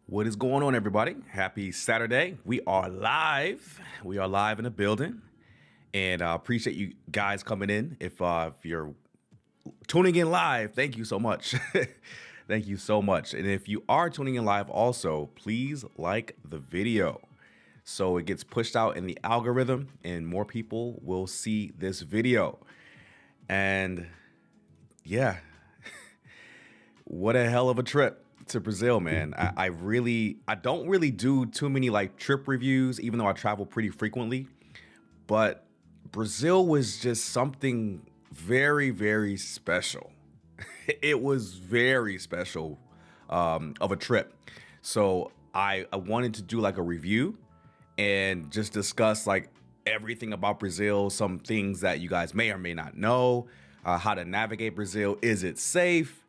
What is going on, everybody? Happy Saturday. We are live. We are live in the building. And I appreciate you guys coming in. If you're tuning in live, thank you so much. Thank you so much. And if you are tuning in live also, please like the video so it gets pushed out in the algorithm and more people will see this video. And yeah, what a hell of a trip to Brazil, man. I don't really do too many like trip reviews, even though I travel pretty frequently. But Brazil was just something very, very special. It was very special of a trip. So I wanted to do like a review and just discuss like everything about Brazil, some things that you guys may or may not know, how to navigate Brazil. Is it safe?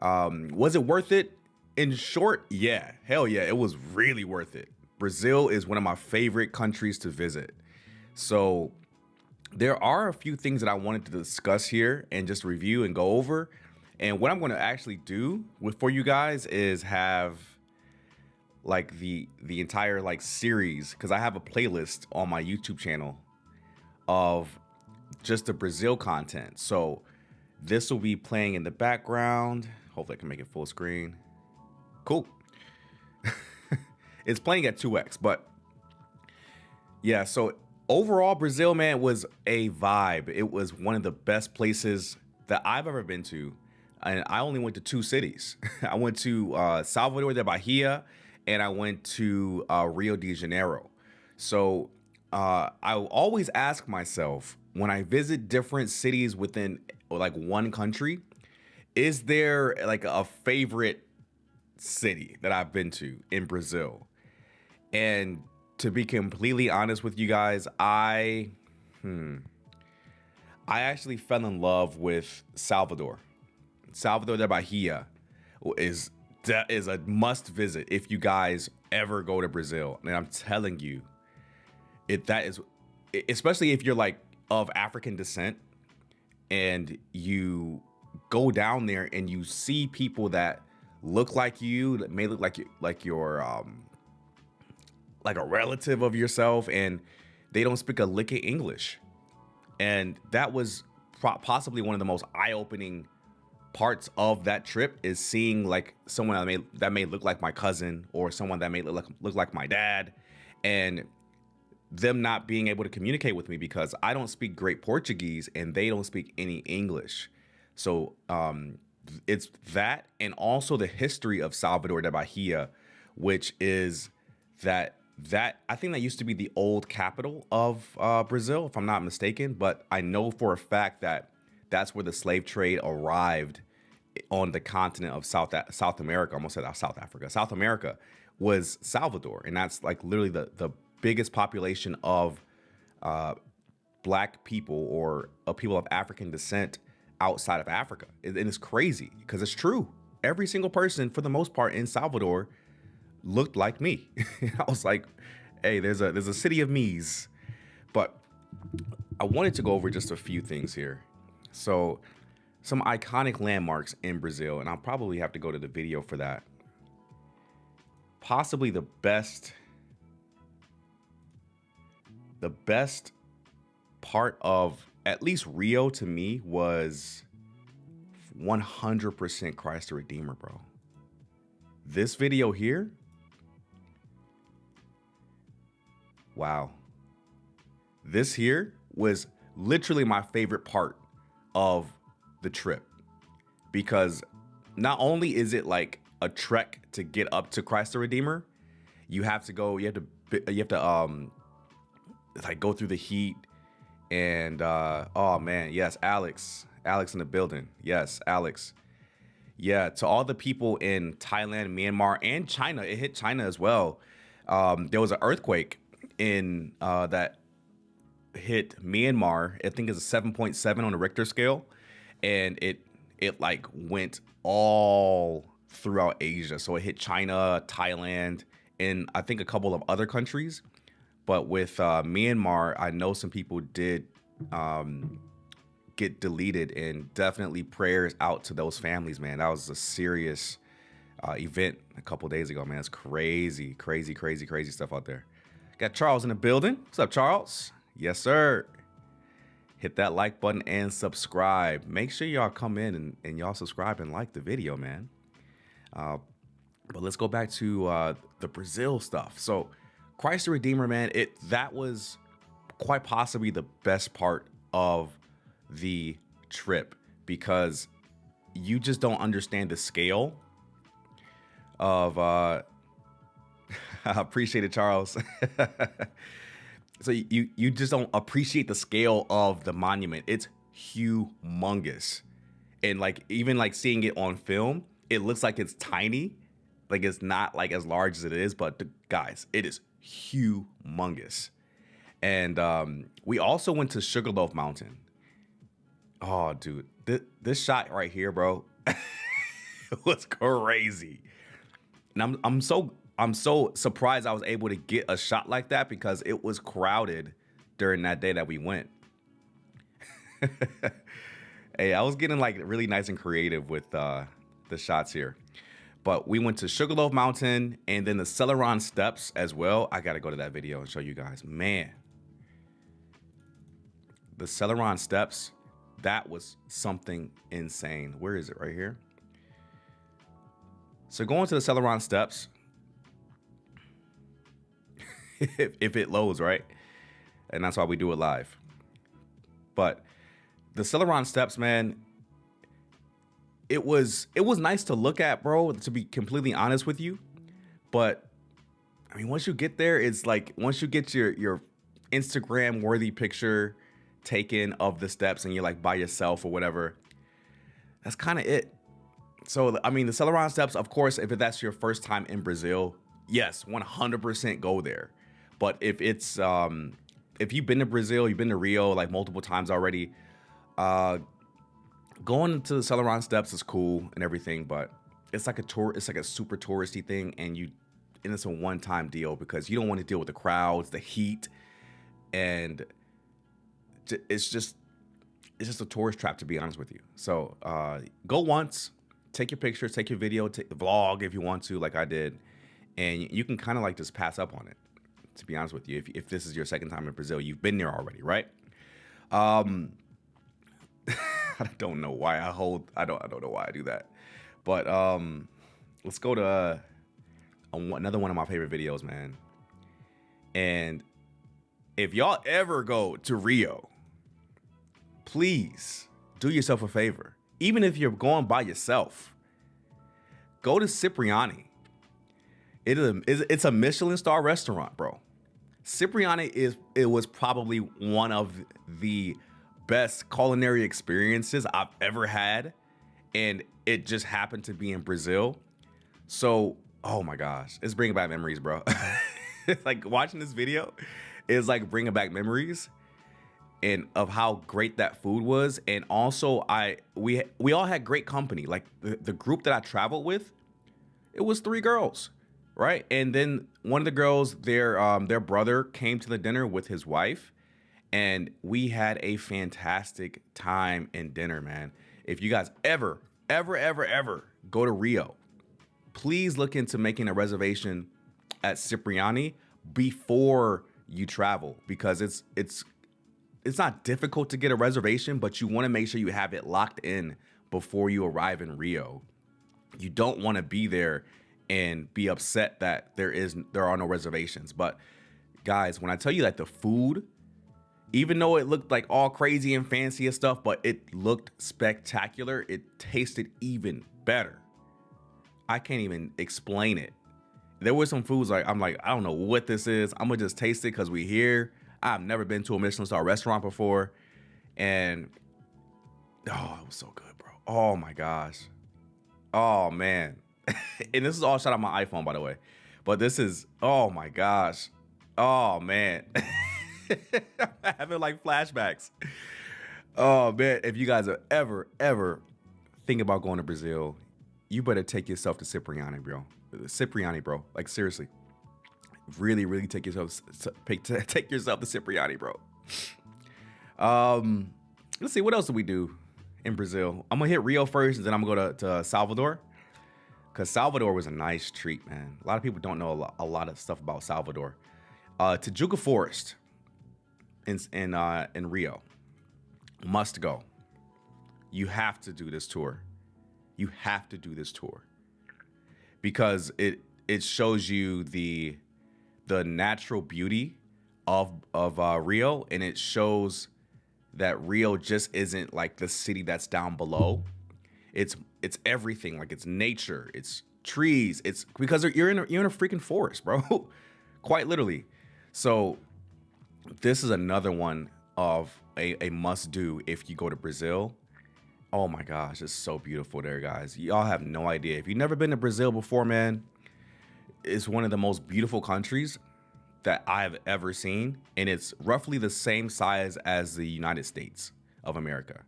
Was it worth it? In short, yeah, hell yeah, it was really worth it. Brazil is one of my favorite countries to visit. So there are a few things that I wanted to discuss here and just review and go over. And what I'm going to actually do for you guys is have like the entire like series, because I have a playlist on my YouTube channel of just the Brazil content. So this will be playing in the background. Hopefully I can make it full screen. Cool. It's playing at 2x, but yeah, so overall Brazil, man, was a vibe. It was one of the best places that I've ever been to. And I only went to two cities. I went to Salvador de Bahia and I went to Rio de Janeiro. So I always ask myself when I visit different cities within like one country, is there like a favorite city that I've been to in Brazil? And to be completely honest with you guys, I actually fell in love with Salvador. Salvador de Bahia is a must visit if you guys ever go to Brazil. And I'm telling you, that is, especially if you're like of African descent and you go down there and you see people that look like you, that may look like your like a relative of yourself, and they don't speak a lick of English. And that was possibly one of the most eye-opening parts of that trip, is seeing like someone that may look like my cousin or someone that may look like my dad, and them not being able to communicate with me because I don't speak great Portuguese and they don't speak any English. So it's that, and also the history of Salvador de Bahia, which is that I think that used to be the old capital of Brazil, if I'm not mistaken. But I know for a fact that that's where the slave trade arrived on the continent of South America. Almost said South Africa. South America was Salvador, and that's like literally the biggest population of black people or people of African descent outside of Africa. And it's crazy because it's true. Every single person, for the most part, in Salvador looked like me. I was like, hey, there's a city of me's. But I wanted to go over just a few things here. So some iconic landmarks in Brazil, and I'll probably have to go to the video for that. Possibly the best part of at least Rio to me was 100% Christ the Redeemer, bro. This video here, wow. This here was literally my favorite part of the trip, because not only is it like a trek to get up to Christ the Redeemer, you have to like go through the heat. And oh man, yes, Alex in the building. Yes, Alex. Yeah, to all the people in Thailand, Myanmar, and China, it hit China as well. There was an earthquake in that hit Myanmar. I think it's a 7.7 on the Richter scale, and it like went all throughout Asia. So it hit China, Thailand, and I think a couple of other countries. But with Myanmar, I know some people did get deleted, and definitely prayers out to those families, man. That was a serious event a couple days ago, man. It's crazy, crazy, crazy, crazy stuff out there. Got Charles in the building. What's up, Charles? Yes, sir. Hit that like button and subscribe. Make sure y'all come in and y'all subscribe and like the video, man. But let's go back to the Brazil stuff. So Christ the Redeemer, man, that was quite possibly the best part of the trip, because you just don't understand the scale of I appreciate it, Charles. So you just don't appreciate the scale of the monument. It's humongous. And like, even like seeing it on film, it looks like it's tiny. Like, it's not like as large as it is, but guys, it is humongous. And we also went to Sugarloaf Mountain. Oh, dude, this shot right here, bro, was crazy. And I'm so surprised I was able to get a shot like that, because it was crowded during that day that we went. Hey, I was getting like really nice and creative with the shots here. But we went to Sugarloaf Mountain and then the Celeron Steps as well. I got to go to that video and show you guys. Man, the Celeron Steps, that was something insane. Where is it? Right here. So going to the Celeron Steps, if it loads, right? And that's why we do it live. But the Celeron Steps, man, it was nice to look at, bro, to be completely honest with you. But I mean, once you get there, it's like, once you get your Instagram worthy picture taken of the steps and you're like by yourself or whatever, that's kind of it. So, I mean, the Celeron Steps, of course, if that's your first time in Brazil, yes, 100% go there. But if it's, if you've been to Brazil, you've been to Rio like multiple times already, going to the Celeron Steps is cool and everything, but it's like a super touristy thing, and it's a one-time deal because you don't want to deal with the crowds, the heat, and it's just a tourist trap, to be honest with you. So go once, take your pictures, take your video, take the vlog if you want to, like I did, and you can kind of like just pass up on it, to be honest with you. If this is your second time in Brazil, you've been there already, right? I don't know why I don't know why I do that. But let's go to another one of my favorite videos, man. And if y'all ever go to Rio, please do yourself a favor. Even if you're going by yourself, go to Cipriani. It's a Michelin star restaurant, bro. Cipriani was probably one of the best culinary experiences I've ever had, and it just happened to be in Brazil. So, oh my gosh, it's bringing back memories, bro. It's like watching this video is like bringing back memories and of how great that food was. And also we all had great company. Like the group that I traveled with, it was 3 girls, right? And then one of the girls, their brother came to the dinner with his wife, and we had a fantastic time in dinner, man. If you guys ever go to Rio, please look into making a reservation at Cipriani before you travel, because it's not difficult to get a reservation, but you want to make sure you have it locked in before you arrive in Rio. You don't want to be there and be upset that there are no reservations. But guys, when I tell you that the food, even though it looked like all crazy and fancy and stuff, but it looked spectacular, it tasted even better. I can't even explain it. There were some foods like, I'm like, I don't know what this is. I'm gonna just taste it because we're here. I've never been to a Michelin star restaurant before. And oh, it was so good, bro. Oh my gosh. Oh man. And this is all shot on my iPhone, by the way. But this is, oh my gosh. Oh man. I'm having like flashbacks. Oh man, if you guys are ever thinking about going to Brazil, you better take yourself to Cipriani, bro. Cipriani, bro. Like seriously, really take yourself to Cipriani, bro. Let's see, what else do we do in Brazil? I'm gonna hit Rio first, and then I'm gonna go to Salvador. because Salvador was a nice treat, man. A lot of people don't know a lot of stuff about Salvador. Tijuca Forest in Rio, must go. You have to do this tour. You have to do this tour because it shows you the natural beauty of Rio, and it shows that Rio just isn't like the city that's down below. It's everything. Like, it's nature, it's trees, it's because you're in a freaking forest, bro. Quite literally. So this is another one of a must do if you go to Brazil. Oh my gosh, it's so beautiful there, guys. Y'all have no idea. If you've never been to Brazil before, man, it's one of the most beautiful countries that I've ever seen, and it's roughly the same size as the United States of America.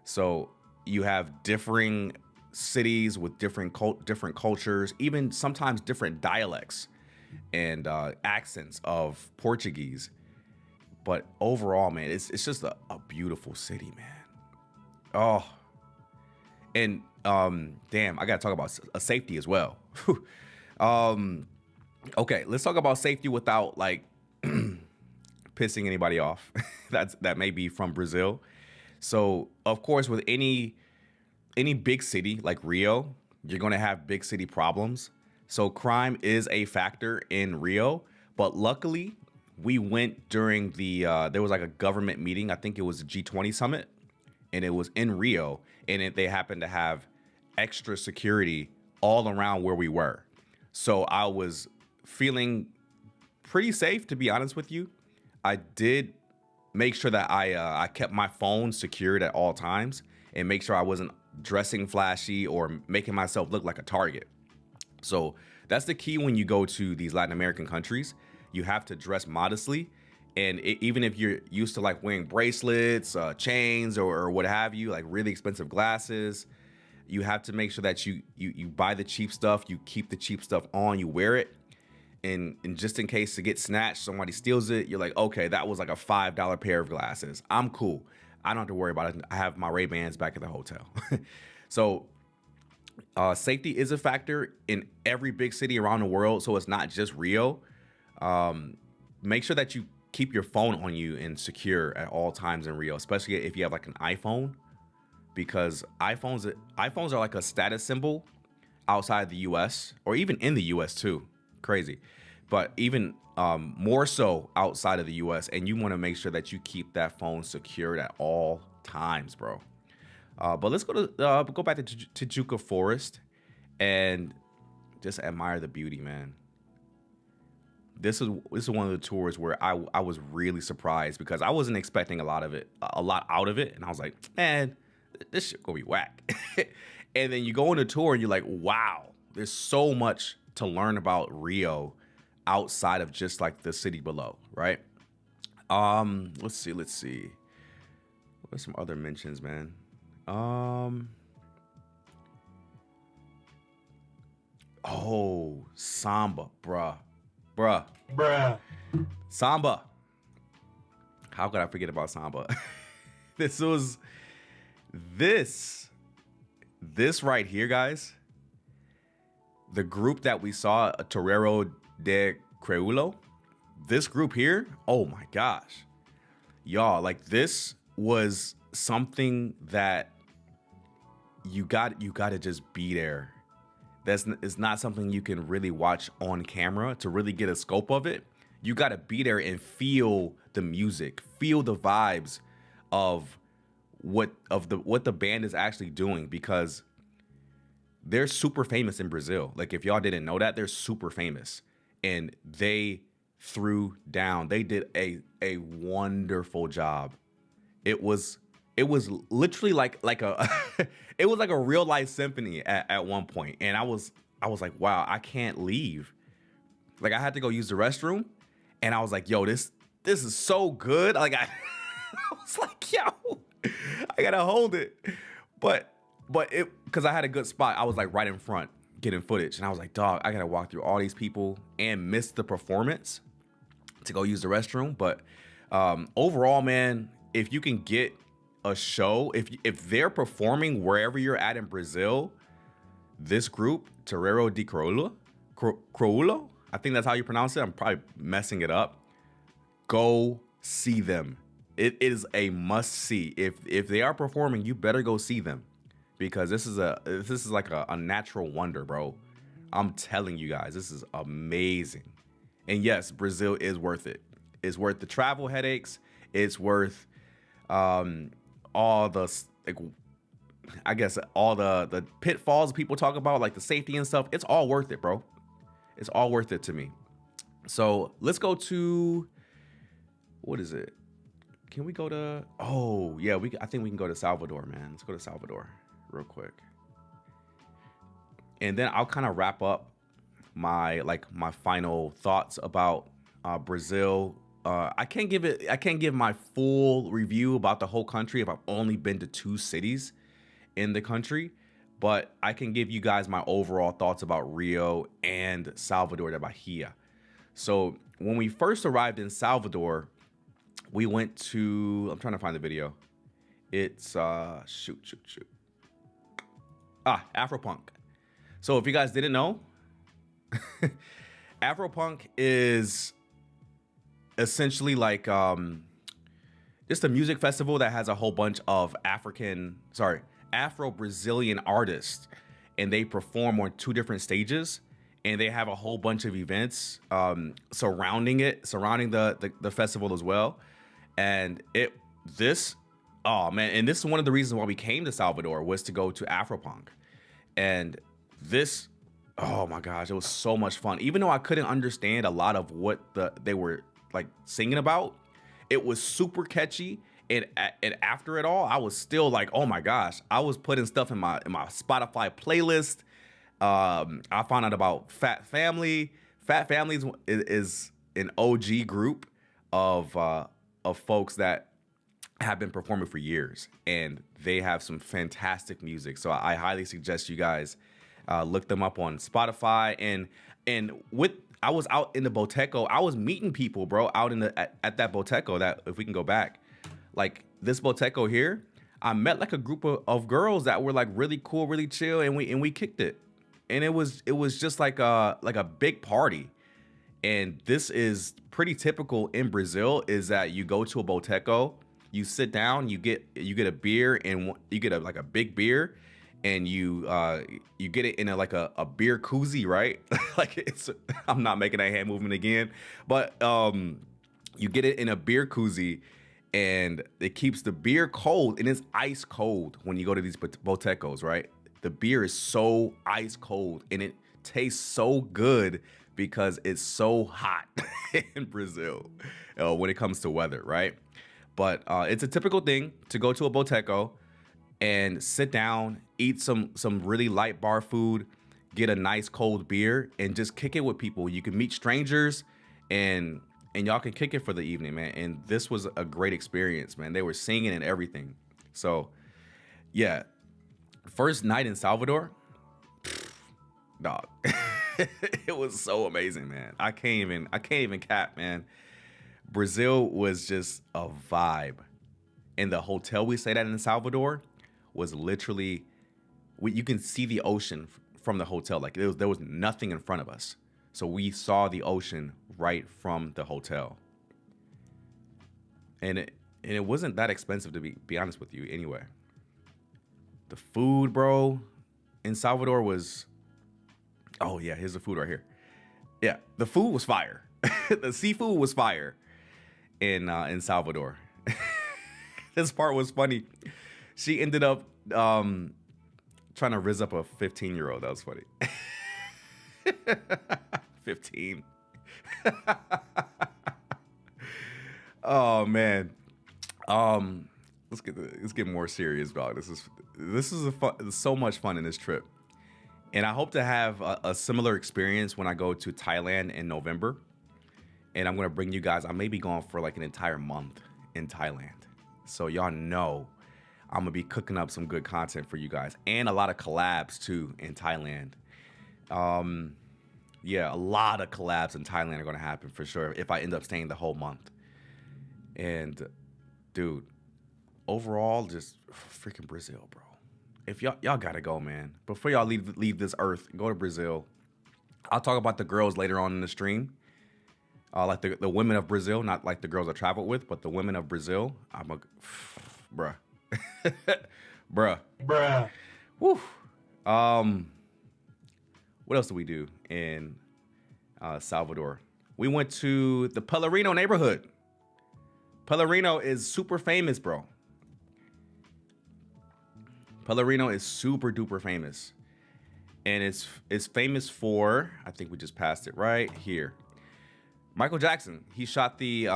So you have differing cities with different cultures, even sometimes different dialects and accents of Portuguese. But overall, man, it's just a beautiful city, man. Oh, and damn, I gotta talk about safety as well. Okay, let's talk about safety without like pissing anybody off. That may be from Brazil. So of course, with any big city like Rio, you're gonna have big city problems. So crime is a factor in Rio, but luckily we went during the there was like a government meeting. I think it was a G20 summit, and it was in Rio, and they happened to have extra security all around where we were. So I was feeling pretty safe, to be honest with you. I did make sure that I kept my phone secured at all times and make sure I wasn't dressing flashy or making myself look like a target. So that's the key when you go to these Latin American countries. You have to dress modestly. And even if you're used to like wearing bracelets, chains, or what have you, like really expensive glasses, you have to make sure that you buy the cheap stuff, you keep the cheap stuff on, you wear it. And just in case to get snatched, somebody steals it, you're like, okay, that was like a $5 pair of glasses. I'm cool. I don't have to worry about it. I have my Ray-Bans back at the hotel. So safety is a factor in every big city around the world. So it's not just Rio. Make sure that you keep your phone on you and secure at all times in Rio, especially if you have like an iPhone, because iPhones are like a status symbol outside the US or even in the US too. Crazy. But even more so outside of the US, and you want to make sure that you keep that phone secured at all times, bro. But let's go back to Tijuca Forest and just admire the beauty, man. This is one of the tours where I was really surprised because I wasn't expecting a lot out of it, and I was like, man, this shit gonna be whack. And then you go on a tour and you're like, wow, there's so much to learn about Rio outside of just like the city below, right? Let's see. What's some other mentions, man? Oh, Samba, bruh. Samba. How could I forget about Samba? This right here, guys. The group that we saw, Torero de Creulo, this group here, oh my gosh. Y'all, like, this was something that you got to just be there. It's not something you can really watch on camera to really get a scope of it. You got to be there and feel the music, feel the vibes of what the band is actually doing, because they're super famous in Brazil. Like, if y'all didn't know that, they're super famous, and they threw down. They did a wonderful job. It was literally like a it was like a real life symphony at one point, and I was like, wow, I can't leave. Like, I had to go use the restroom, and I was like, yo, this is so good. Like, I was like, yo, I gotta hold it, but it, because I had a good spot, I was like right in front getting footage, and I was like, dog, I gotta walk through all these people and miss the performance to go use the restroom. But overall, man, if you can get a show, if they're performing wherever you're at in Brazil, This group, Torero di Croulo, I think that's how you pronounce it. I'm probably messing it up. Go see them. It is a must see. If they are performing, you better go see them, because this is like a natural wonder, bro. I'm telling you guys, this is amazing. And yes, Brazil is worth it. It's worth the travel headaches. It's worth all the, like, I guess all the pitfalls people talk about, like the safety and stuff. It's all worth it, bro. It's all worth it to me. So let's go to, what is it? Can we go to, oh yeah, I think we can go to Salvador, man. Let's go to Salvador real quick. And then I'll kind of wrap up my final thoughts about Brazil. I can't give my full review about the whole country if I've only been to 2 cities in the country, but I can give you guys my overall thoughts about Rio and Salvador de Bahia. So when we first arrived in Salvador, we went to, I'm trying to find the video. It's Afropunk. So if you guys didn't know, Afropunk is essentially like just a music festival that has a whole bunch of Afro-Brazilian artists, and they perform on 2 different stages, and they have a whole bunch of events surrounding the festival as well. And this is one of the reasons why we came to Salvador, was to go to Afropunk. And this, oh my gosh, it was so much fun. Even though I couldn't understand a lot of what they were like singing about, it was super catchy. And after it all, I was still like, oh my gosh, I was putting stuff in my Spotify playlist. I found out about Fat Family. Fat Family is an OG group of folks that have been performing for years, and they have some fantastic music. So I highly suggest you guys look them up on Spotify. And I was out in the Boteco. I was meeting people, bro, out at that Boteco. That, if we can go back, like this Boteco here, I met like a group of girls that were like really cool, really chill, and we kicked it. And it was just like a big party. And this is pretty typical in Brazil, is that you go to a Boteco, you sit down, you get a beer, and you get a big beer, and you get it in a beer koozie, right? Like, I'm not making that hand movement again, but you get it in a beer koozie, and it keeps the beer cold, and it's ice cold when you go to these Botecos, right? The beer is so ice cold, and it tastes so good because it's so hot in Brazil when it comes to weather, right? But it's a typical thing to go to a Boteco and sit down, eat some really light bar food, get a nice cold beer, and just kick it with people. You can meet strangers, and y'all can kick it for the evening, man. And this was a great experience, man. They were singing and everything. So, yeah, first night in Salvador, dog. It was so amazing, man. I can't even cap, man. Brazil was just a vibe. And the hotel we stayed at in Salvador was literally, you can see the ocean from the hotel. Like, there was nothing in front of us. So we saw the ocean right from the hotel. And it wasn't that expensive, to be honest with you, anyway. The food, bro, in Salvador was, oh yeah, here's the food right here. Yeah, the food was fire. The seafood was fire in Salvador. This part was funny. She ended up trying to rizz up a 15-year-old. That was funny. 15. Oh man. Let's get more serious, dog. This is so much fun in this trip. And I hope to have a similar experience when I go to Thailand in November. And I'm going to bring you guys, I may be going for like an entire month in Thailand. So y'all know I'm going to be cooking up some good content for you guys. And a lot of collabs too in Thailand. Yeah, a lot of collabs in Thailand are going to happen for sure if I end up staying the whole month. And dude, overall, just freaking Brazil, bro. if y'all gotta go, man. Before y'all leave this earth, go to Brazil. I'll talk about the girls later on in the stream. Like the women of Brazil, not like the girls I traveled with, but the women of Brazil. Bruh. Bruh. Bruh. Woo. What else did we do in Salvador? We went to the Pelourinho neighborhood. Pelourinho is super famous, bro. Pelourinho is super duper famous. And it's famous for, I think we just passed it right here. Michael Jackson. He shot the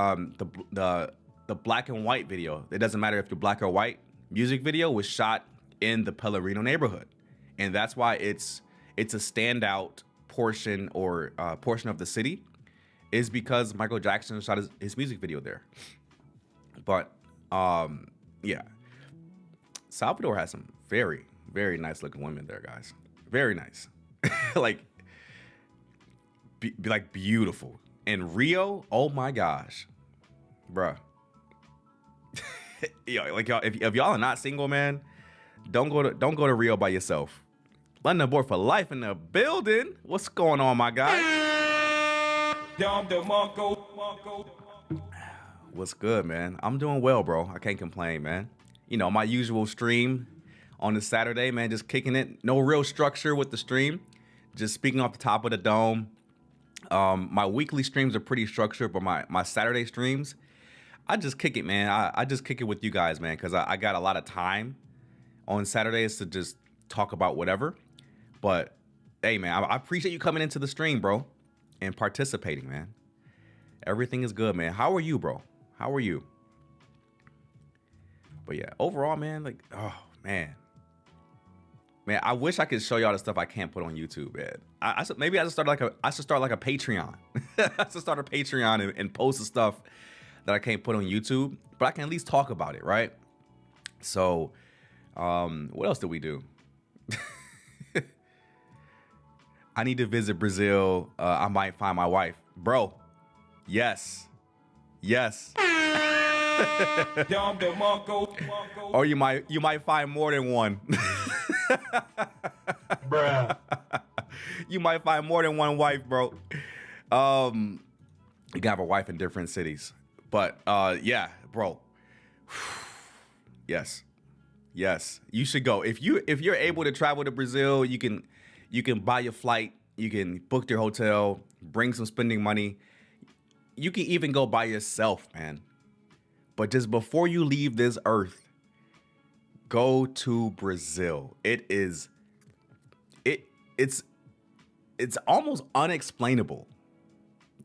black and white video. It doesn't matter if you're black or white. Music video was shot in the Pelourinho neighborhood, and that's why it's a standout portion or portion of the city, is because Michael Jackson shot his music video there. But yeah, Salvador has some very, very nice looking women there, guys. Very nice, like beautiful. And Rio, oh my gosh, bruh. Yo, like y'all, if y'all are not single, man, don't go to Rio by yourself. London boy for life in the building. What's going on, my guy? What's good, man? I'm doing well, bro. I can't complain, man. You know, my usual stream on the Saturday, man, just kicking it. No real structure with the stream. Just speaking off the top of the dome. My weekly streams are pretty structured, but my Saturday streams, I just kick it, man. I just kick it with you guys, man, because I got a lot of time on Saturdays to just talk about whatever. But hey, man, I appreciate you coming into the stream, bro, and participating, man. Everything is good, man. How are you, bro? How are you? But yeah, overall, man, like, oh man, I wish I could show y'all the stuff I can't put on YouTube, man. Maybe I should start like a Patreon. I should start a Patreon and post the stuff that I can't put on YouTube, but I can at least talk about it, right? So, what else did we do? I need to visit Brazil. I might find my wife, bro. Yes. Or you might find more than one. Bruh. You might find more than one wife, bro. You can have a wife in different cities. But yeah, bro. Yes. You should go. If you're able to travel to Brazil, you can buy your flight, you can book your hotel, bring some spending money. You can even go by yourself, man. But just before you leave this earth, go to Brazil. It's almost unexplainable.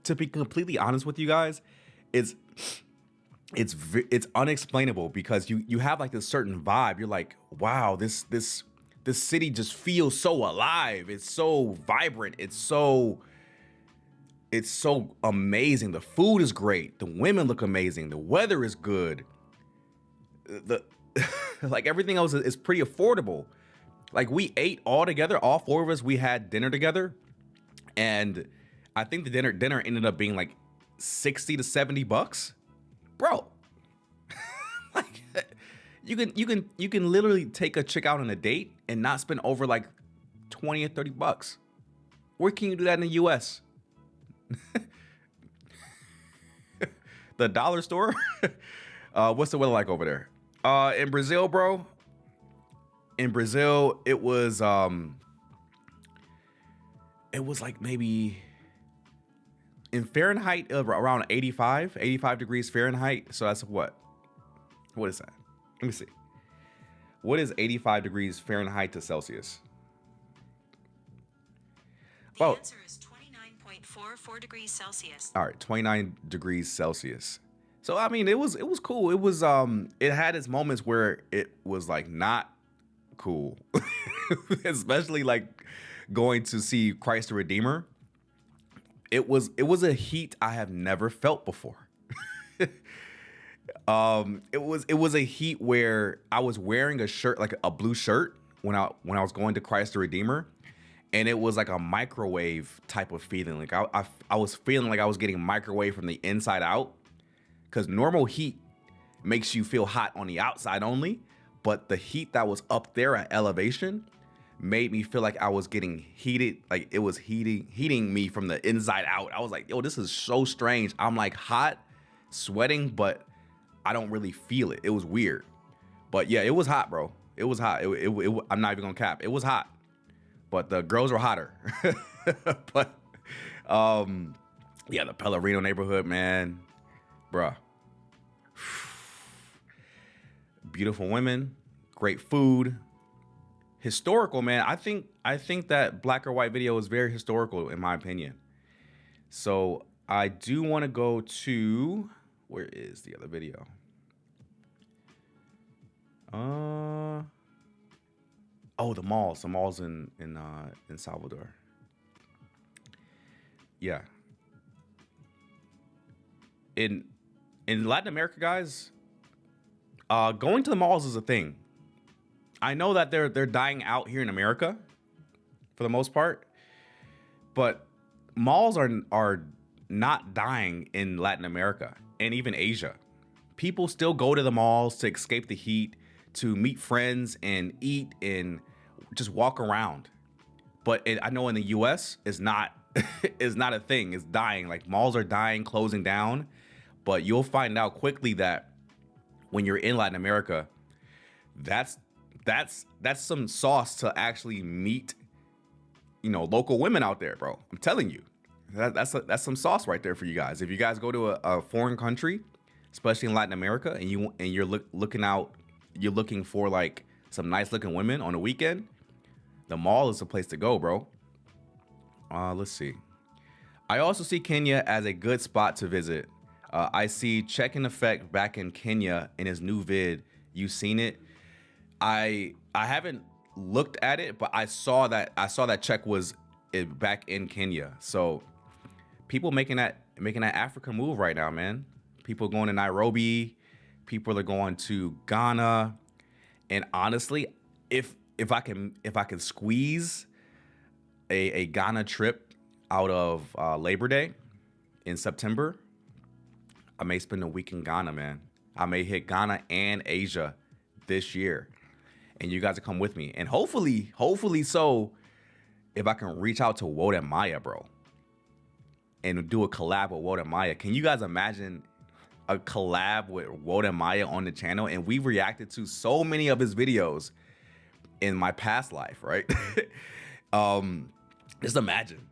To be completely honest with you guys, it's unexplainable because you have like this certain vibe. You're like, wow, this city just feels so alive. It's so vibrant. It's so amazing. The food is great. The women look amazing. The weather is good. Like everything else is pretty affordable. Like we ate all together, all four of us, we had dinner together. And I think the dinner ended up being like $60 to $70. Bro. Like you can literally take a chick out on a date and not spend over like $20 or $30. Where can you do that in the US? The dollar store? What's the weather like over there? In Brazil, bro. In Brazil, it was like maybe in Fahrenheit around 85 degrees Fahrenheit. So that's what is that? Let me see. What is 85 degrees Fahrenheit to Celsius? The answer is 29.44 degrees Celsius. All right, 29 degrees Celsius. So I mean, it was cool. It was it had its moments where it was like not cool, especially like going to see Christ the Redeemer. It was a heat I have never felt before. It was a heat where I was wearing a shirt, like a blue shirt, when I was going to Christ the Redeemer, and it was like a microwave type of feeling. Like I was feeling like I was getting microwave from the inside out, because normal heat makes you feel hot on the outside only, but the heat that was up there at elevation made me feel like I was getting heated, like it was heating me from the inside out. I was like, yo, this is so strange. I'm like hot, sweating, but I don't really feel it. It was weird. But yeah, it was hot, bro. It was hot. I'm not even gonna cap. It was hot, but the girls were hotter. But yeah, the Pellerino neighborhood, man, bruh. Beautiful women, great food, historical, man. I think that black or white video is very historical in my opinion. So I do want to go to, where is the other video? Oh, the malls in Salvador. Yeah. In Latin America, guys, going to the malls is a thing. I know that they're dying out here in America for the most part, but malls are not dying in Latin America and even Asia. People still go to the malls to escape the heat, to meet friends and eat and just walk around. But I know in the US it's not is not a thing. It's dying. Like malls are dying, closing down. But you'll find out quickly that when you're in Latin America, that's some sauce to actually meet, local women out there, bro. I'm telling you, that's some sauce right there for you guys. If you guys go to a foreign country, especially in Latin America, and you're looking for like some nice looking women on the weekend, the mall is the place to go, bro. Let's see. I also see Kenya as a good spot to visit. I see Check in Effect back in Kenya in his new vid. You seen it? I haven't looked at it, but I saw that Check was back in Kenya. So people making that Africa move right now, man. People going to Nairobi, people are going to Ghana, and honestly, if I can squeeze a Ghana trip out of Labor Day in September, I may spend a week in Ghana, man. I may hit Ghana and Asia this year, and you guys will come with me. And hopefully, so if I can reach out to Woda Maya, bro, and do a collab with Woda Maya. Can you guys imagine a collab with Woda Maya on the channel? And we reacted to so many of his videos in my past life, right? Just imagine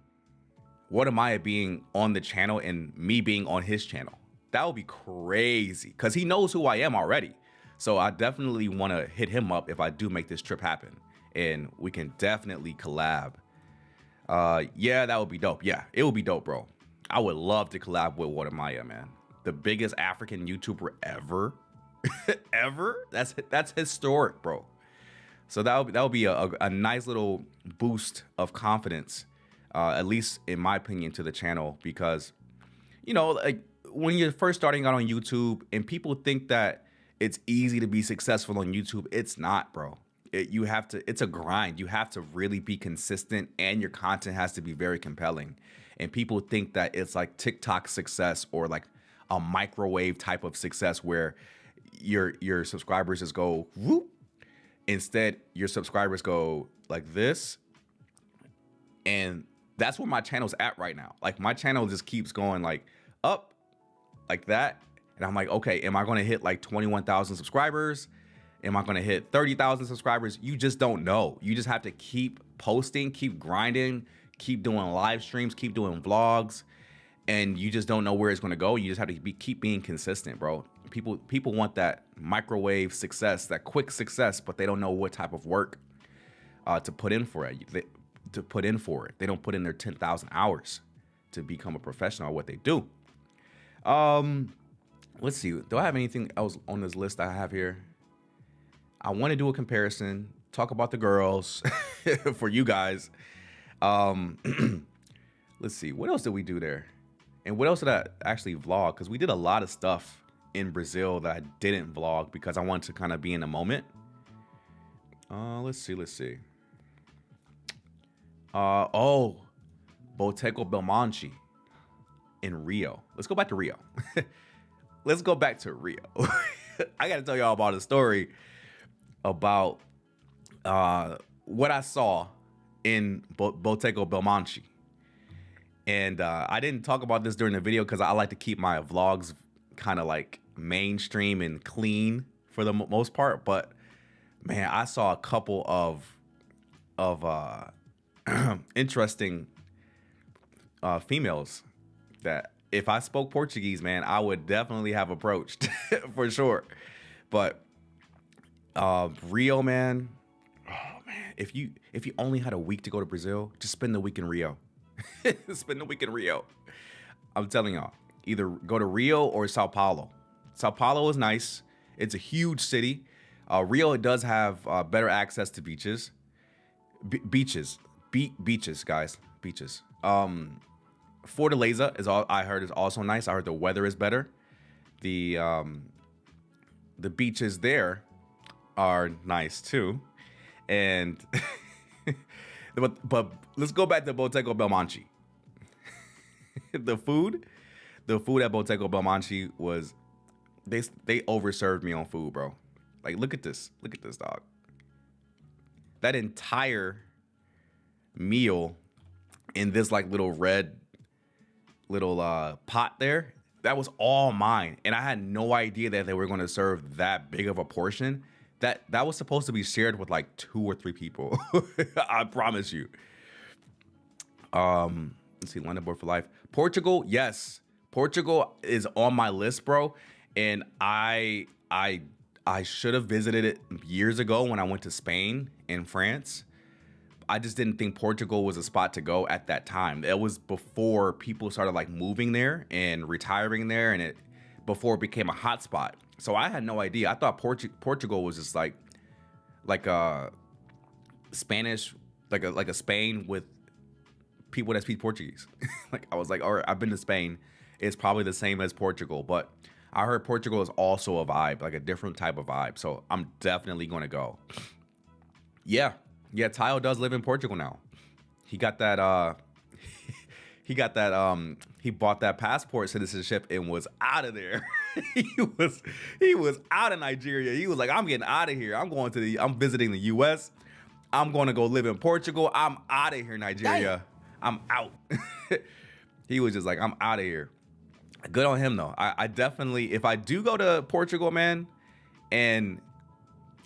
Woda Maya being on the channel and me being on his channel. That would be crazy, because he knows who I am already. So I definitely want to hit him up if I do make this trip happen, and we can definitely collab. Yeah, that would be dope. Yeah, it would be dope, bro. I would love to collab with Woda Maya, man. The biggest African YouTuber ever. Ever? That's historic, bro. So that would be a nice little boost of confidence, at least in my opinion, to the channel, because, like when you're first starting out on YouTube and people think that it's easy to be successful on YouTube, it's not, bro. It's a grind. You have to really be consistent, and your content has to be very compelling. And people think that it's like TikTok success or like a microwave type of success where your subscribers just go whoop. Instead, your subscribers go like this. And that's where my channel's at right now. Like my channel just keeps going like up like that. And I'm like, okay, am I going to hit like 21,000 subscribers? Am I going to hit 30,000 subscribers? You just don't know. You just have to keep posting, keep grinding, keep doing live streams, keep doing vlogs, and you just don't know where it's going to go. You just have to keep being consistent, bro. People want that microwave success, that quick success, but they don't know what type of work to put in for it. They don't put in their 10,000 hours to become a professional at what they do. Let's see. Do I have anything else on this list I have here? I want to do a comparison, talk about the girls for you guys. Let's see. What else did we do there? And what else did I actually vlog? Because we did a lot of stuff in Brazil that I didn't vlog because I wanted to kind of be in the moment. Let's see. Oh, Boteco Belmonte in Rio. Let's go back to Rio. I got to tell y'all about a story. about what I saw in Boteco Belmonte. And I didn't talk about this during the video because I like to keep my vlogs kind of like mainstream and clean for the most part. But man, I saw a couple of interesting females that if I spoke Portuguese, man, I would definitely have approached for sure. But Rio, man, oh man, if you only had a week to go to Brazil, just spend the week in Rio. Spend the week in Rio. I'm telling y'all, either go to Rio or Sao Paulo. Sao Paulo is nice. It's a huge city. Rio does have better access to beaches. Beaches, guys, beaches. Fortaleza is all I heard is also nice. I heard the weather is better. The beaches there are nice too, and but let's go back to Boteco Belmonte. the food at Boteco Belmonte was they overserved me on food, bro. Like look at this dog. That entire meal in this like little red pot there, that was all mine, and I had no idea that they were going to serve that big of a portion. That was supposed to be shared with like 2 or 3 people. I promise you. Let's see, London Board for Life. Portugal, yes. Portugal is on my list, bro. And I should have visited it years ago when I went to Spain and France. I just didn't think Portugal was a spot to go at that time. It was before people started like moving there and retiring there, and before it became a hot spot. So I had no idea. I thought Portugal was just like a Spanish, like a Spain with people that speak Portuguese. Like I was like, all right, I've been to Spain. It's probably the same as Portugal, but I heard Portugal is also a vibe, like a different type of vibe. So I'm definitely going to go. Yeah, Tayo does live in Portugal now. He got that. He bought that passport citizenship and was out of there. he was out of Nigeria. He was like, I'm getting out of here. I'm visiting the US. I'm going to go live in Portugal. I'm out of here, Nigeria. I'm out. He was just like, I'm out of here. Good on him though. I definitely, if I do go to Portugal, man, and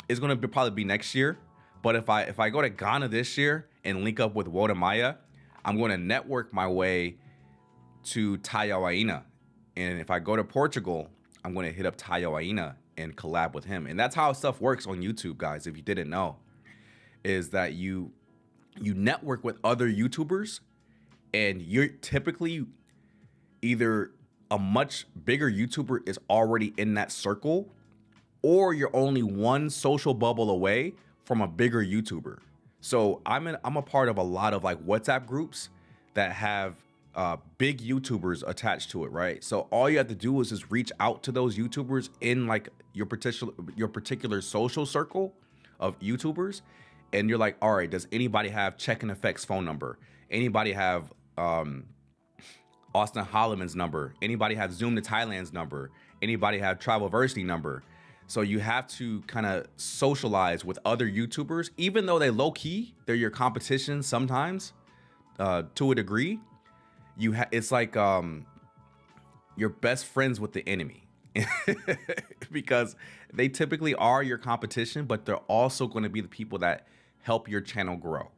it's going to probably be next year. But if I go to Ghana this year and link up with Woda Maya, I'm going to network my way to Tayo Aina. And if I go to Portugal, I'm going to hit up Tayo Aina and collab with him. And that's how stuff works on YouTube, guys. If you didn't know, is that you network with other YouTubers, and you're typically either a much bigger YouTuber is already in that circle, or you're only one social bubble away from a bigger YouTuber. So I'm a part of a lot of like WhatsApp groups that have big YouTubers attached to it, right? So all you have to do is just reach out to those YouTubers in like your particular social circle of YouTubers, and you're like, all right, does anybody have Check and Effects phone number? Anybody have Austin Holloman's number? Anybody have Zoom to Thailand's number? Anybody have Travelversity number? So you have to kind of socialize with other YouTubers, even though they low key, they're your competition sometimes, to a degree. It's like you're best friends with the enemy, because they typically are your competition, but they're also going to be the people that help your channel grow.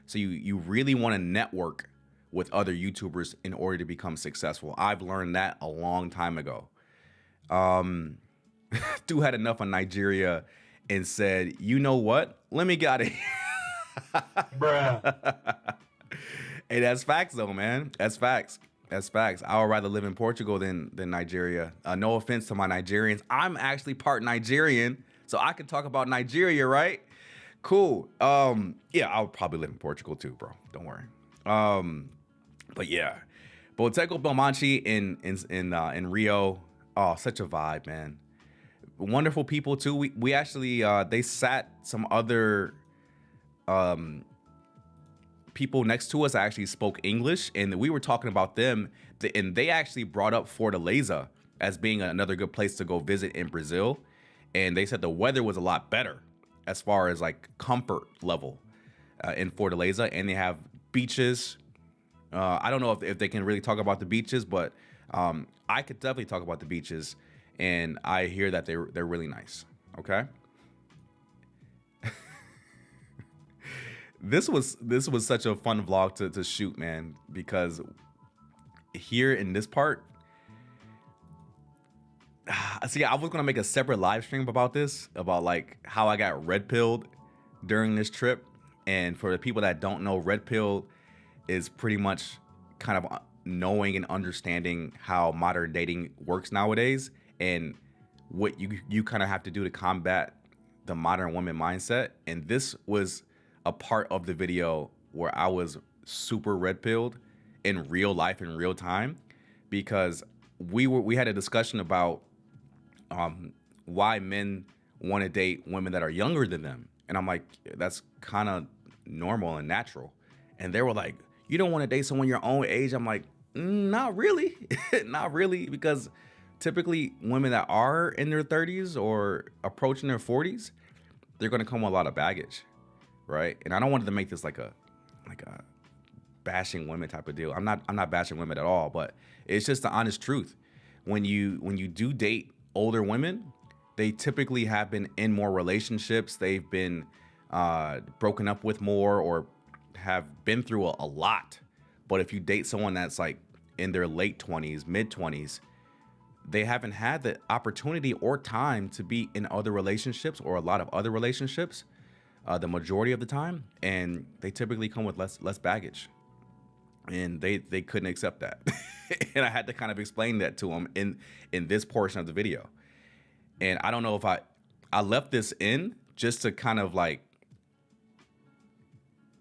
So you really want to network with other YouTubers in order to become successful. I've learned that a long time ago. Dude had enough of Nigeria and said, you know what? Let me get out of here. Bruh. Hey, that's facts though, man. That's facts. I would rather live in Portugal than Nigeria. No offense to my Nigerians. I'm actually part Nigerian, so I can talk about Nigeria, right? Cool. Yeah, I would probably live in Portugal too, bro. Don't worry. But yeah, Boteco Belmonte in Rio. Oh, such a vibe, man. Wonderful people too. We actually they sat some other people next to us that actually spoke English, and we were talking about them, and they actually brought up Fortaleza as being another good place to go visit in Brazil, and they said the weather was a lot better. as far as like comfort level in Fortaleza, and they have beaches. I don't know if they can really talk about the beaches, but I could definitely talk about the beaches, and I hear that they're really nice. Okay. This was such a fun vlog to shoot, man, because here in this part, see, I was gonna make a separate live stream about this, about like how I got red pilled during this trip. And for the people that don't know, red pill is pretty much kind of knowing and understanding how modern dating works nowadays, and what you kind of have to do to combat the modern woman mindset. And this was a part of the video where I was super red pilled in real life, in real time, because we had a discussion about why men want to date women that are younger than them. And I'm like, that's kind of normal and natural. And they were like, you don't want to date someone your own age. I'm like, not really. Not really, because typically women that are in their 30s or approaching their 40s, they're going to come with a lot of baggage, right? And I don't want to make this like a bashing women type of deal. I'm not bashing women at all, but it's just the honest truth. When you do date older women, they typically have been in more relationships. They've been broken up with more, or have been through a lot. But if you date someone that's like in their late 20s, mid 20s, they haven't had the opportunity or time to be in other relationships, or a lot of other relationships, the majority of the time, and they typically come with less baggage. And they couldn't accept that. And I had to kind of explain that to them in this portion of the video. And I don't know if I left this in just to kind of like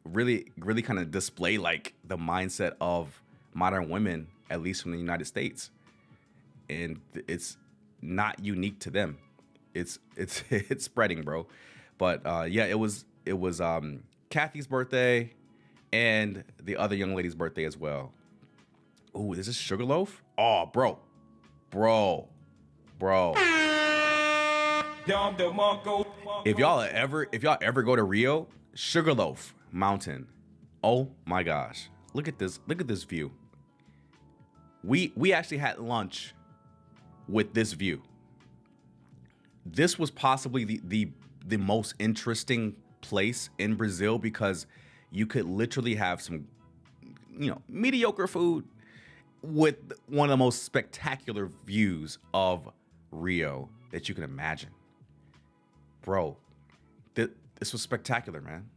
really kind of display like the mindset of modern women, at least from the United States. And it's not unique to them. It's it's spreading, bro. But yeah, it was Kathy's birthday and the other young lady's birthday as well. Ooh, is this Sugarloaf? Oh, bro. If y'all ever go to Rio, Sugarloaf Mountain. Oh my gosh. Look at this view. We actually had lunch with this view. This was possibly the most interesting place in Brazil, because you could literally have some, mediocre food with one of the most spectacular views of Rio that you can imagine. Bro, this was spectacular, man.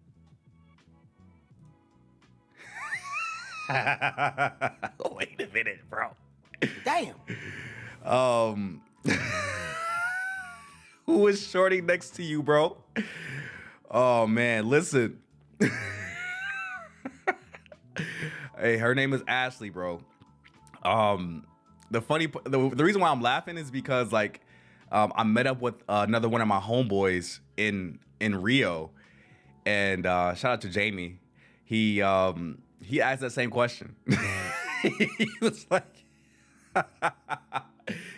Wait a minute, bro. Damn. Who is shorty next to you, bro? Oh man, listen. Hey, her name is Ashley, bro. The reason why I'm laughing is because like I met up with another one of my homeboys in Rio, and shout out to Jamie. He asked that same question. He was like,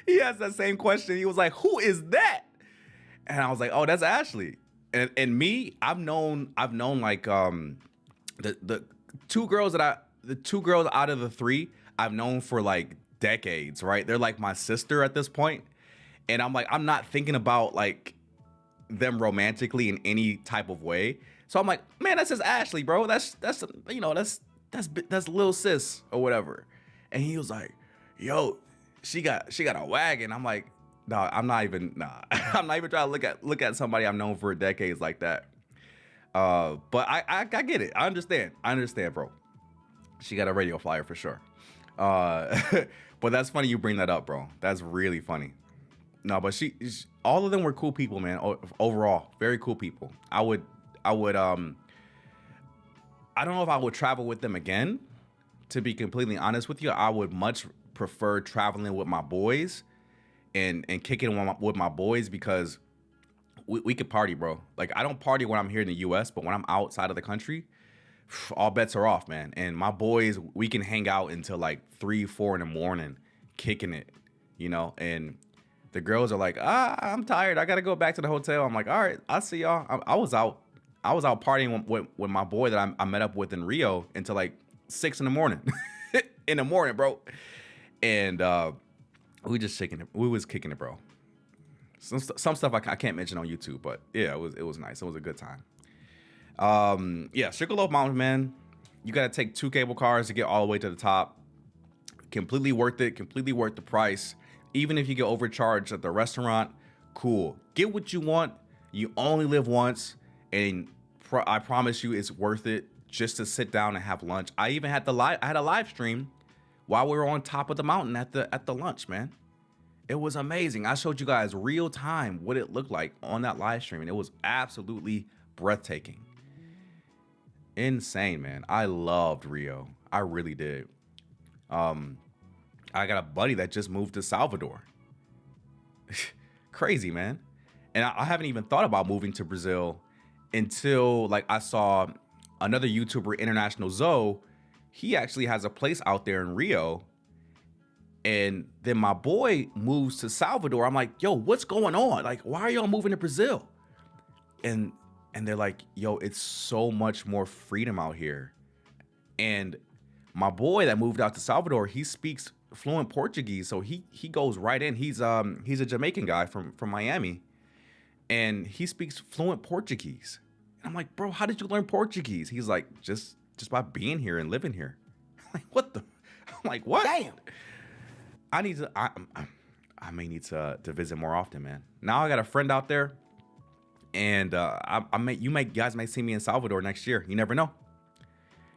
he asked that same question. He was like, "Who is that?" And I was like, "Oh, that's Ashley." And me, I've known like the two girls out of the three I've known for like decades, right? They're like my sister at this point. And I'm like, I'm not thinking about like them romantically in any type of way. So I'm like, man, that's just Ashley, bro. That's little sis or whatever. And he was like, yo, she got a wagon. I'm like, no, I'm not even trying to look at somebody I've known for decades like that. But I get it. I understand, bro. She got a radio flyer for sure. But that's funny you bring that up, bro. That's really funny. No, but all of them were cool people, man. Overall, very cool people. I don't know if I would travel with them again. To be completely honest with you, I would much prefer traveling with my boys and kicking with my boys, because we could party, bro. Like, I don't party when I'm here in the US, but when I'm outside of the country, all bets are off, man. And my boys, we can hang out until like 3-4 in the morning, kicking it, and The girls are like, I'm tired. I gotta go back to the hotel. I'm like, all right, I'll see y'all. I was out partying with my boy that I met up with in Rio until like 6 in the morning. In the morning, bro. And we just shaking it. We was kicking it, bro. Some stuff I can't mention on YouTube, but yeah, it was nice. It was a good time. Yeah, Sugarloaf Mountain, man. You gotta take 2 cable cars to get all the way to the top. Completely worth it. Completely worth the price. Even if you get overcharged at the restaurant, cool. Get what you want. You only live once, and I promise you, it's worth it just to sit down and have lunch. I even had I had a live stream while we were on top of the mountain at the lunch, man. It was amazing. I showed you guys real time what it looked like on that live stream, and it was absolutely breathtaking. Insane, man. I loved Rio. I really did. I got a buddy that just moved to Salvador. Crazy, man. And I haven't even thought about moving to Brazil until like I saw another YouTuber, International Zoe. He actually has a place out there in Rio. And then my boy moves to Salvador. I'm like, yo, what's going on? Like, why are y'all moving to Brazil? And they're like, yo, it's so much more freedom out here. And my boy that moved out to Salvador, he speaks fluent Portuguese, so he goes right in. He's a Jamaican guy from Miami, and he speaks fluent Portuguese. And I'm like, bro, how did you learn Portuguese? He's like, just by being here and living here. I'm like, what the? I'm like, what? Damn. I need to. I may need to visit more often, man. Now I got a friend out there, and you guys may see me in Salvador next year. You never know.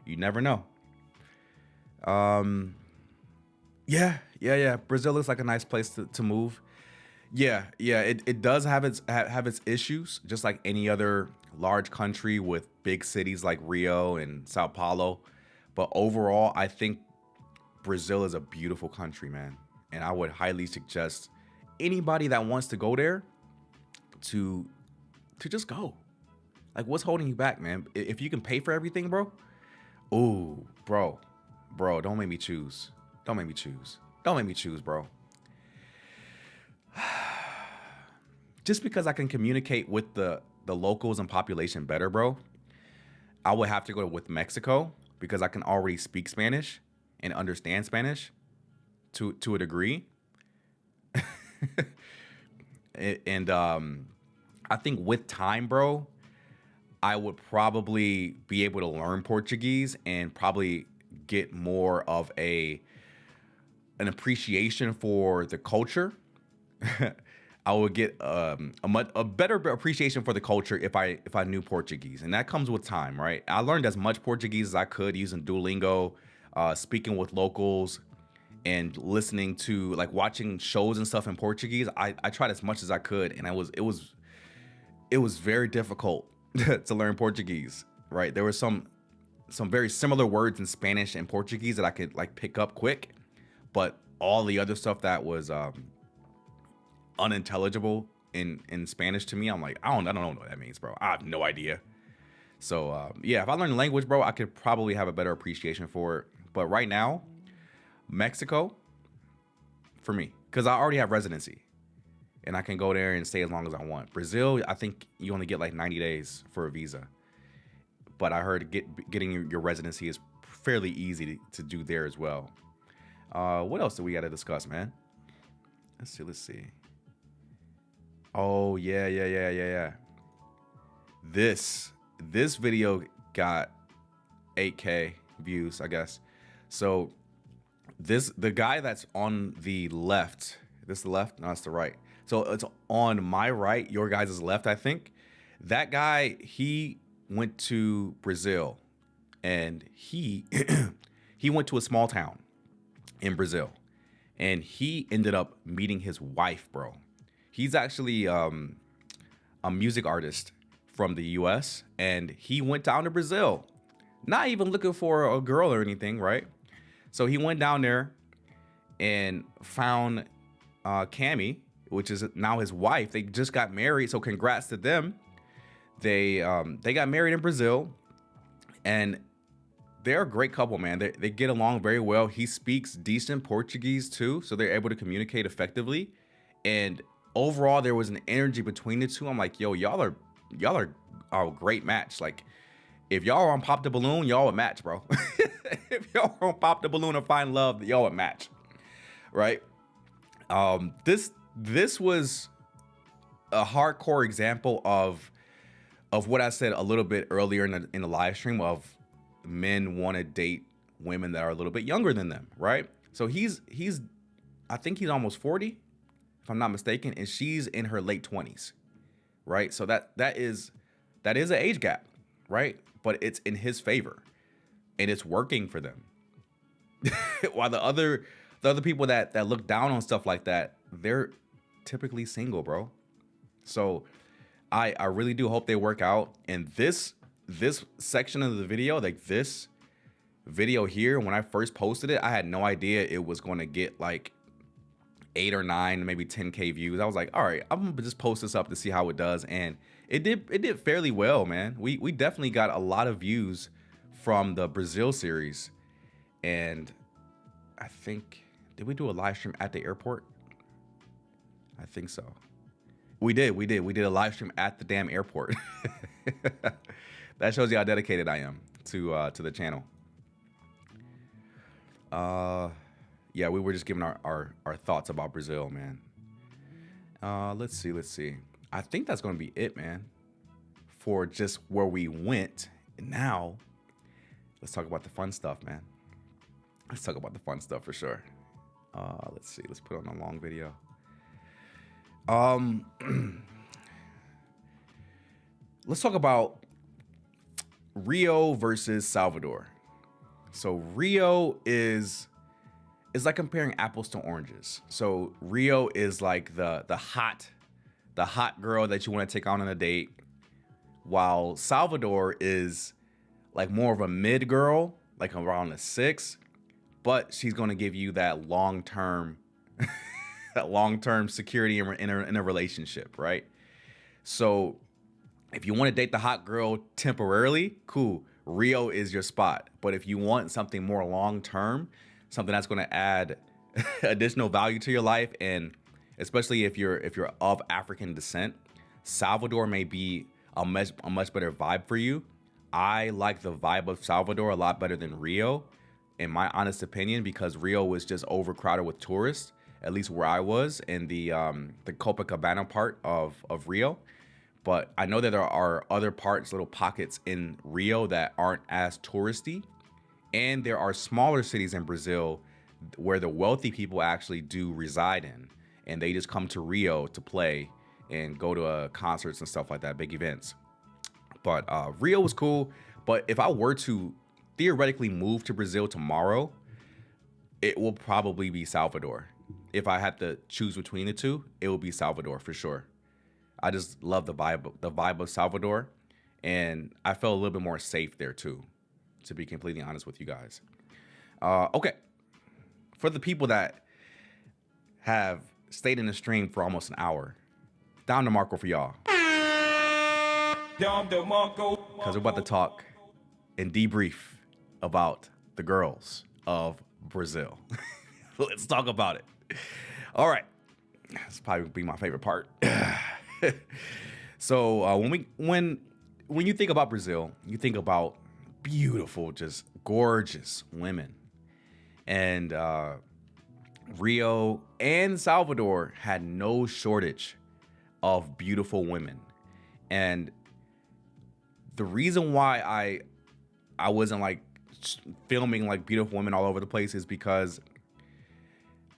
You never know. Yeah. Brazil looks like a nice place to move. Yeah. It does have its issues, just like any other large country with big cities like Rio and Sao Paulo. But overall, I think Brazil is a beautiful country, man. And I would highly suggest anybody that wants to go there to just go. Like, what's holding you back, man? If you can pay for everything, bro. Ooh, bro, don't make me choose. Don't make me choose, bro. Just because I can communicate with the locals and population better, bro, I would have to go with Mexico because I can already speak Spanish and understand Spanish to a degree. and I think with time, bro, I would probably be able to learn Portuguese and probably get more of an appreciation for the culture. I would get a better appreciation for the culture if I knew Portuguese, and that comes with time, right? I learned as much Portuguese as I could using Duolingo, speaking with locals, and listening to like watching shows and stuff in Portuguese. I tried as much as I could, and it was very difficult to learn Portuguese, right? There were some very similar words in Spanish and Portuguese that I could like pick up quick, but all the other stuff that was unintelligible in Spanish to me, I'm like, I don't know what that means, bro. I have no idea. So yeah, if I learn the language, bro, I could probably have a better appreciation for it. But right now, Mexico for me, because I already have residency and I can go there and stay as long as I want. Brazil, I think you only get like 90 days for a visa, but I heard getting your residency is fairly easy to do there as well. What else do we got to discuss, man? Let's see. Oh yeah. This video got 8K views, I guess. So the guy that's on the left, this is the left? No, it's the right. So it's on my right, your guys' left, I think. That guy, he went to Brazil, and he he went to a small town in Brazil, and he ended up meeting his wife, bro. He's actually a music artist from the US, and he went down to Brazil, not even looking for a girl or anything, right? So he went down there and found Cami, which is now his wife. They just got married, so congrats to them. They got married in Brazil, and they're a great couple, man. They get along very well. He speaks decent Portuguese too, so they're able to communicate effectively. And overall, there was an energy between the two. I'm like, yo, y'all are a great match. Like, if y'all are on Pop the Balloon, y'all would match, bro. If y'all are on Pop the Balloon or Find Love, y'all would match, right? This was a hardcore example of what I said a little bit earlier in the live stream of men want to date women that are a little bit younger than them, right? So he's I think he's almost 40, if I'm not mistaken, and she's in her late 20s, right? So that is an age gap, right? But it's in his favor, and it's working for them. While the other people that look down on stuff like that, they're typically single, bro. So I really do hope they work out. And this section of the video, like this video here, when I first posted it, I had no idea it was going to get like 8 or 9, maybe 10K views. I was like, all right, I'm gonna just post this up to see how it does. And it did fairly well, man. We definitely got a lot of views from the Brazil series. And I think, did we do a live stream at the airport? I think so. We did a live stream at the damn airport. That shows you how dedicated I am to the channel. Yeah, we were just giving our thoughts about Brazil, man. Let's see. I think that's gonna be it, man, for just where we went. And now let's talk about the fun stuff, man. Let's talk about the fun stuff for sure. Let's see. Let's put on a long video. Let's talk about Rio versus Salvador. So Rio is like comparing apples to oranges. So Rio is like the hot girl that you want to take on a date, while Salvador is like more of a mid girl, like around a 6, but she's going to give you that long-term security in a relationship, right? So if you want to date the hot girl temporarily, cool, Rio is your spot. But if you want something more long-term, something that's going to add additional value to your life, and especially if you're of African descent, Salvador may be a much better vibe for you. I like the vibe of Salvador a lot better than Rio, in my honest opinion, because Rio was just overcrowded with tourists, at least where I was in the Copacabana part of Rio. But I know that there are other parts, little pockets in Rio that aren't as touristy. And there are smaller cities in Brazil where the wealthy people actually do reside in. And they just come to Rio to play and go to concerts and stuff like that, big events. But Rio was cool. But if I were to theoretically move to Brazil tomorrow, it will probably be Salvador. If I had to choose between the two, it will be Salvador for sure. I just love the vibe of Salvador, and I felt a little bit more safe there too, to be completely honest with you guys. Okay, for the people that have stayed in the stream for almost an hour, down to Marco for y'all, because we're about to talk and debrief about the girls of Brazil. Let's talk about it. All right, this probably be my favorite part. So when you think about Brazil, you think about beautiful, just gorgeous women, and Rio and Salvador had no shortage of beautiful women. And the reason why I wasn't like filming like beautiful women all over the place is because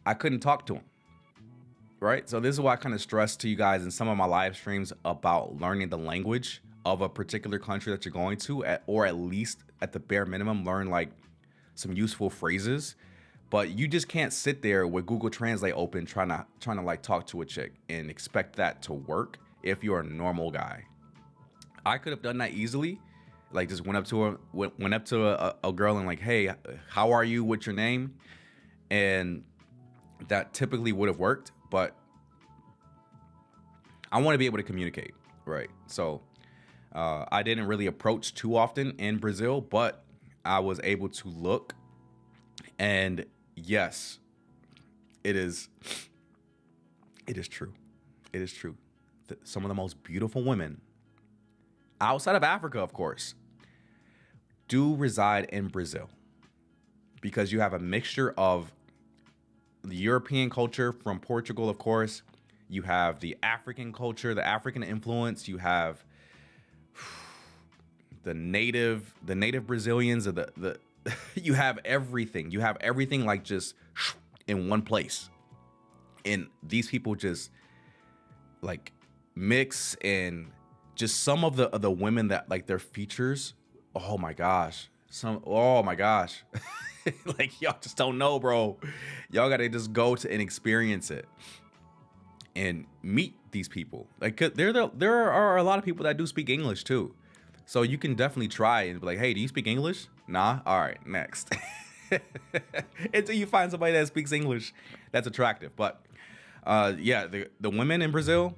I couldn't talk to them. Right? So this is why I kind of stress to you guys in some of my live streams about learning the language of a particular country that you're going to, or at least at the bare minimum, learn like some useful phrases. But you just can't sit there with Google Translate open trying to like talk to a chick and expect that to work if you're a normal guy. I could have done that easily. Like just went up to a girl and like, hey, how are you? What's your name? And that typically would have worked. But I want to be able to communicate, right? So I didn't really approach too often in Brazil, but I was able to look. And yes, it is It is true. It is true. Some of the most beautiful women outside of Africa, of course, do reside in Brazil because you have a mixture of the European culture from Portugal, of course. You have the African culture, the African influence. You have the native Brazilians, or the you have everything. You have everything like just in one place. And these people just like mix, and just some of the women that like their features, oh my gosh. Oh my gosh. Like y'all just don't know, bro. Y'all gotta just go to and experience it and meet these people. Like there are a lot of people that do speak English too. So you can definitely try and be like, hey, do you speak English? Nah? All right, next. Until you find somebody that speaks English that's attractive. But yeah, the women in Brazil,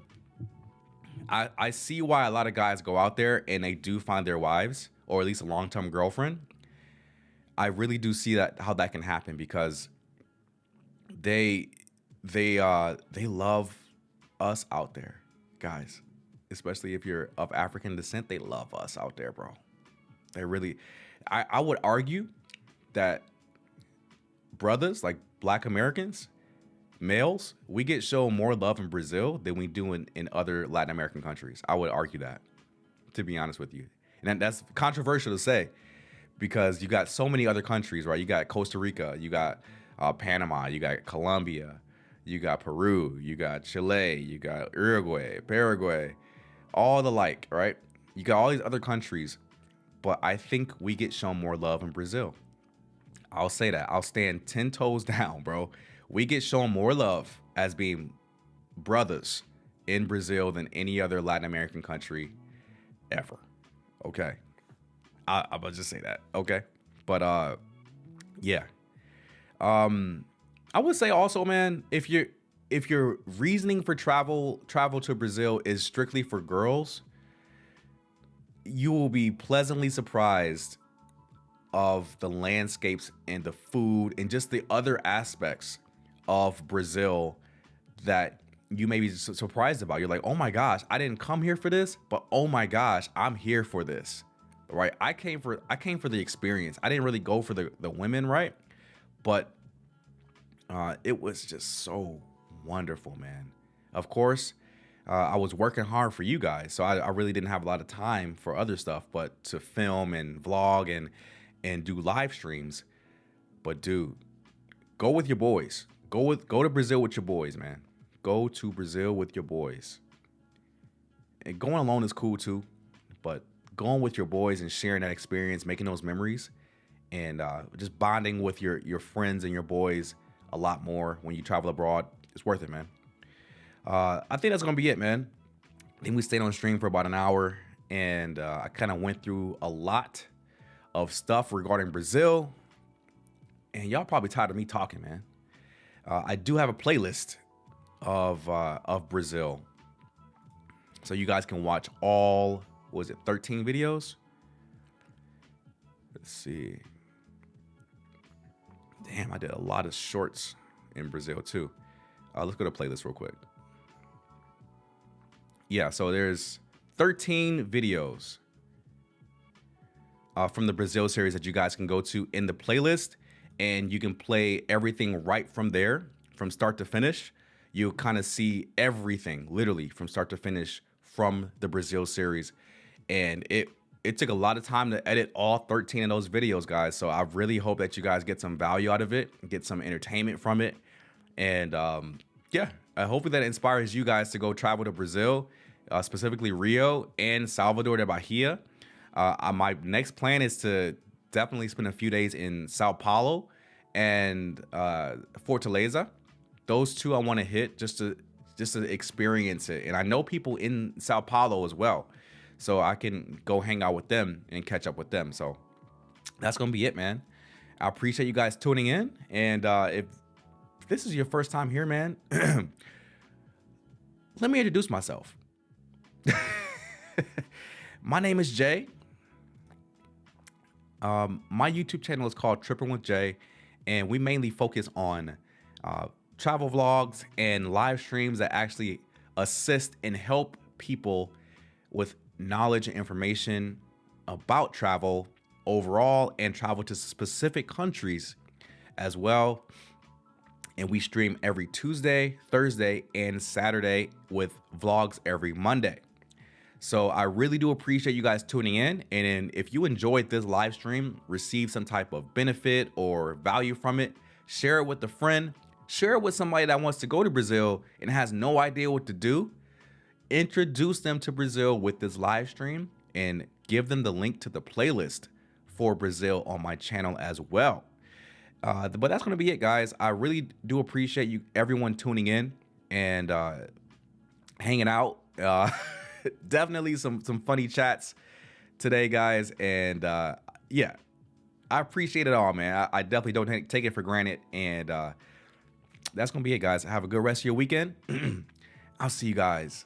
I see why a lot of guys go out there and they do find their wives, or at least a long-term girlfriend. I really do see that how that can happen because they love us out there, guys. Especially if you're of African descent, they love us out there, bro. They really, I would argue that brothers, like Black Americans, males, we get shown more love in Brazil than we do in other Latin American countries. I would argue that, to be honest with you. And that's controversial to say because you got so many other countries, right? You got Costa Rica, you got Panama, you got Colombia, you got Peru, you got Chile, you got Uruguay, Paraguay, all the like, right? You got all these other countries, but I think we get shown more love in Brazil. I'll say that. I'll stand 10 toes down, bro. We get shown more love as being brothers in Brazil than any other Latin American country ever. Okay. I'm gonna just say that. Okay. But yeah. I would say also, man, if your reasoning for travel to Brazil is strictly for girls, you will be pleasantly surprised of the landscapes and the food and just the other aspects of Brazil that you may be surprised about. You're like, oh my gosh, I didn't come here for this, but oh my gosh, I'm here for this, right? I came for the experience. I didn't really go for the women, right? But it was just so wonderful, man. Of course, I was working hard for you guys, so I really didn't have a lot of time for other stuff, but to film and vlog and do live streams. But dude, go with your boys. Go to Brazil with your boys, man. Go to Brazil with your boys. And going alone is cool too, but going with your boys and sharing that experience, making those memories, and just bonding with your friends and your boys a lot more when you travel abroad, it's worth it, man. I think that's gonna be it, man. I think we stayed on stream for about an hour, and I kind of went through a lot of stuff regarding Brazil, and y'all probably tired of me talking, man. I do have a playlist of Brazil, so you guys can watch all, what was it, 13 videos? Let's see. Damn, I did a lot of shorts in Brazil too. Let's go to playlist real quick. Yeah, so there's 13 videos from the Brazil series that you guys can go to in the playlist, and you can play everything right from there, from start to finish. You'll kind of see everything, literally from start to finish, from the Brazil series. And it took a lot of time to edit all 13 of those videos, guys. So I really hope that you guys get some value out of it, get some entertainment from it. And yeah, hopefully that inspires you guys to go travel to Brazil, specifically Rio and Salvador de Bahia. My next plan is to definitely spend a few days in Sao Paulo and Fortaleza. Those two I want to hit just to experience it. And I know people in Sao Paulo as well, so I can go hang out with them and catch up with them. So that's gonna be it, man. I appreciate you guys tuning in. And if this is your first time here, man, let me introduce myself. My name is Jay. My YouTube channel is called Trippin with Jay, and we mainly focus on travel vlogs and live streams that actually assist and help people with knowledge and information about travel overall and travel to specific countries as well. And we stream every Tuesday, Thursday, and Saturday with vlogs every Monday. So I really do appreciate you guys tuning in. And then if you enjoyed this live stream, received some type of benefit or value from it, share it with a friend, share it with somebody that wants to go to Brazil and has no idea what to do. Introduce them to Brazil with this live stream and give them the link to the playlist for Brazil on my channel as well. But that's going to be it, guys. I really do appreciate you, everyone tuning in and hanging out. Definitely some funny chats today, guys. And yeah, I appreciate it all, man. I definitely don't take it for granted. And that's going to be it, guys. Have a good rest of your weekend. I'll see you guys